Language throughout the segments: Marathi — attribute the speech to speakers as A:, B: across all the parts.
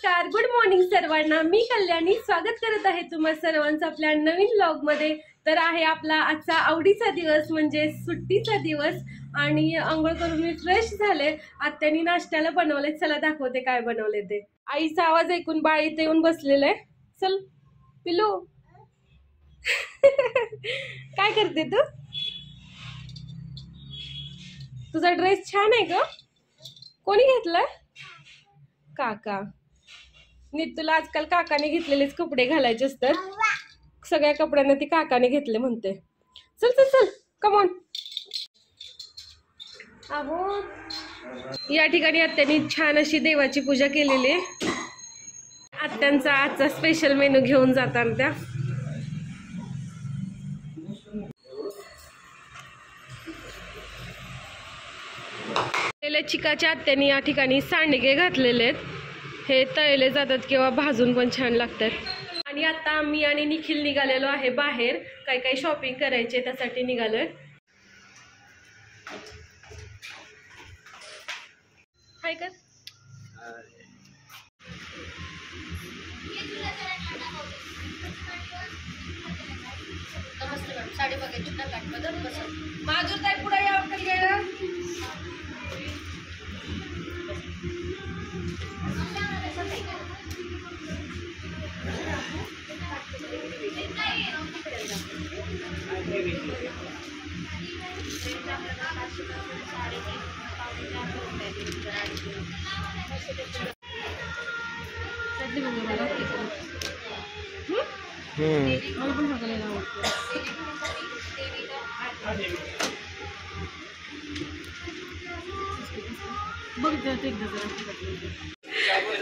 A: नमस्कार, गुड मॉर्निंग सर्वांना. मी कल्याणी स्वागत करत आहे तुम्हा सर्वांचं आपल्या नवीन व्लॉग मध्ये. तर आहे आपला आजचा आवडीचा दिवस म्हणजे सुट्टीचा दिवस आणि अंघोळ करून मी फ्रेश झाले. आत्यानी नाश्त्याला बनवले, चला दाखवते काय बनवले ते. आईचा आवाज ऐकून बाळ इथे येऊन बसलेलं आहे. चल पिलू काय करते तू? तुझा ड्रेस छान आहे ग. कोणी घेतलाय? काका. तुला आजकाल काकाने घेतलेलेच कपडे घालायचे असतात. सगळ्या कपड्यांना ती काकाने घेतले म्हणते. चल चल चल कम ऑन. अहो या ठिकाणी आत्यानी छान अशी देवाची पूजा केलेली आहे. आत्यांचा आजचा स्पेशल मेनू घेऊन जातात त्या. चिकाच्या आत्यानी या ठिकाणी सांडगे घातलेले आहेत. हे तळले जातात किंवा भाजून पण छान लागतात. आणि आता मी आणि निखिल निघालेलो आहे बाहेर. काही काही शॉपिंग करायचे त्यासाठी निघालोय. हाय कर. साडी बघायची ना काट बदल बस. माजूर ताई पुढे या गेलं.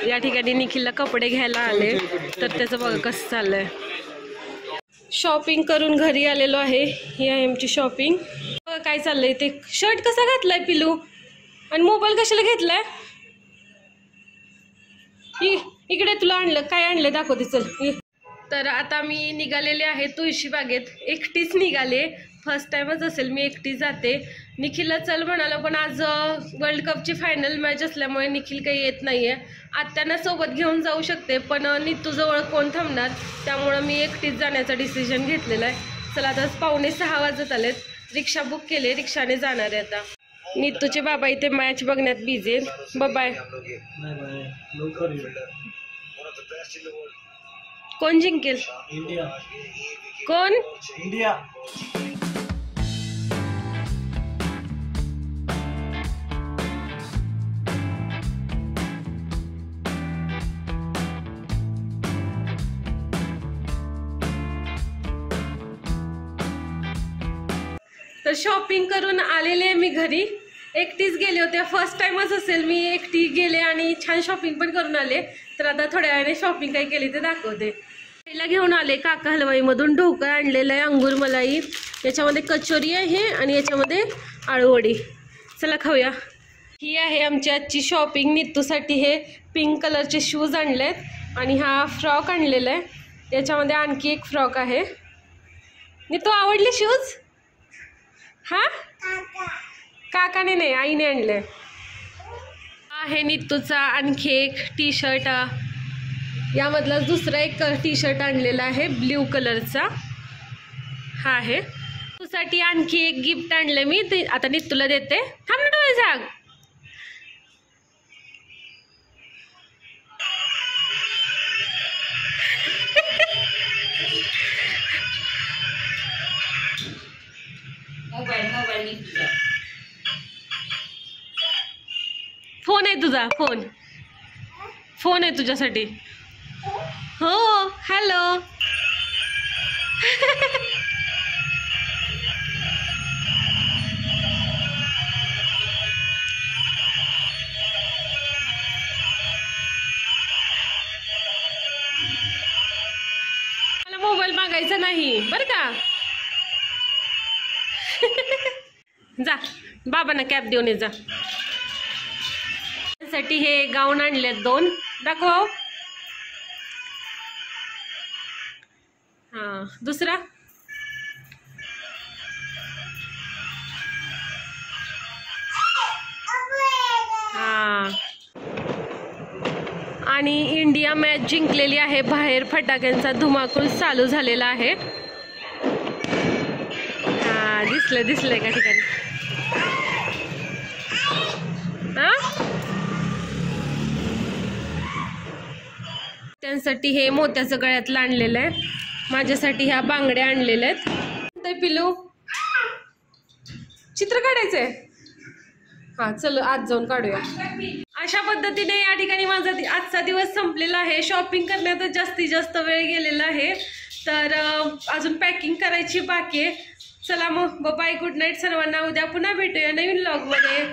A: या ठिकाणी निखिलला कपडे घ्यायला आले तर त्याचं बघा कसं चाललंय. शॉपिंग करून घरी आलेलो आहे. ही आहे आमची शॉपिंग. बघा काय चाललंय ते. शर्ट कसा घातलाय पिलू आणि मोबाईल कशाला घेतलाय? इकडे तुला आणलं काय आणलं दाखवते चल. तर आता मी निघालेले आहे तुळशी बागेत. एकटीच निघाले. फर्स्ट टाइमच असेल मी एकटी जाते. निखिलला चल म्हणालो पण आज वर्ल्ड कपची फायनल मॅच असल्यामुळे निखिल काही येत नाहीये. आत्यांना सोबत घेऊन जाऊ शकते पण नीतूजवळ कोण थांबणार, त्यामुळं मी एकटीच जाण्याचा डिसिजन घेतलेला आहे. चला आता 5:45 वाजत आलेत. रिक्षा बुक केली, रिक्षाने जाणार आहे आता. नीतूचे बाबा इथे मॅच बघण्यात बिझी आहेत. बाय. कोण जिंकेल?
B: इंडिया.
A: कोण?
B: इंडिया.
A: तर शॉपिंग करून आलेले मी घरी. एकटीच गेले होते. फर्स्ट टाइमच असेल मी एकटी गेले आणि छान शॉपिंग पण करून आले. तर आता थोड्या वेळाने शॉपिंग काय केली ते दाखवते. पहिला घेऊन आले काका हलवाईमधून ढोकळा आणलेला आहे, अंगूर मलाई. याच्यामध्ये कचोरी आहे आणि याच्यामध्ये आळूवडी. चला खाऊया. ही आहे आमची आजची शॉपिंग. नीतूसाठी हे पिंक कलरचे शूज आणलेत आणि हा फ्रॉक आणलेला आहे. याच्यामध्ये आणखी एक फ्रॉक आहे. नीतू आवडले शूज? हा काकाने नाही आईने आणले. आहे नीतूचा आणखी एक टी शर्ट. यामधला दुसरा एक टी शर्ट आणलेला आहे ब्ल्यू कलरचा. हा आहे. तुझ्यासाठी आणखी एक गिफ्ट आणलं मी, ते आता नीतूला देते. थांब ना डोळे झाग. फोन आहे तुझा. फोन आहे तुझ्यासाठी. हो हॅलो. मला मोबाईल मागायचा नाही बरं का. जा बाबांना कॅप देऊन ये जा. साठी हे गाऊन आणलेत 2. दाखव. हा दुसरा. आणि इंडिया मॅच जिंकलेली आहे. बाहेर फटाक्यांचा धुमाकूळ चालू झालेला आहे. हा दिसलंय का ठिकाणी. त्यांसाठी हे मोत्याचं गळ्यात आणलेलं आहे. माझ्यासाठी ह्या बांगड्या आणलेल्या आहेत. ते पिलू चित्र काढायचंय. हा चल आज जाऊन काढूया. अशा पद्धतीने या ठिकाणी माझा आजचा दिवस संपलेला आहे. शॉपिंग करण्यातच जास्तीत जास्त वेळ गेलेला आहे. तर अजून पॅकिंग करायची बाकी आहे. चला मग बाय, गुड नाईट सर्वांना. उद्या पुन्हा भेटूया नवीन व्लॉगमध्ये.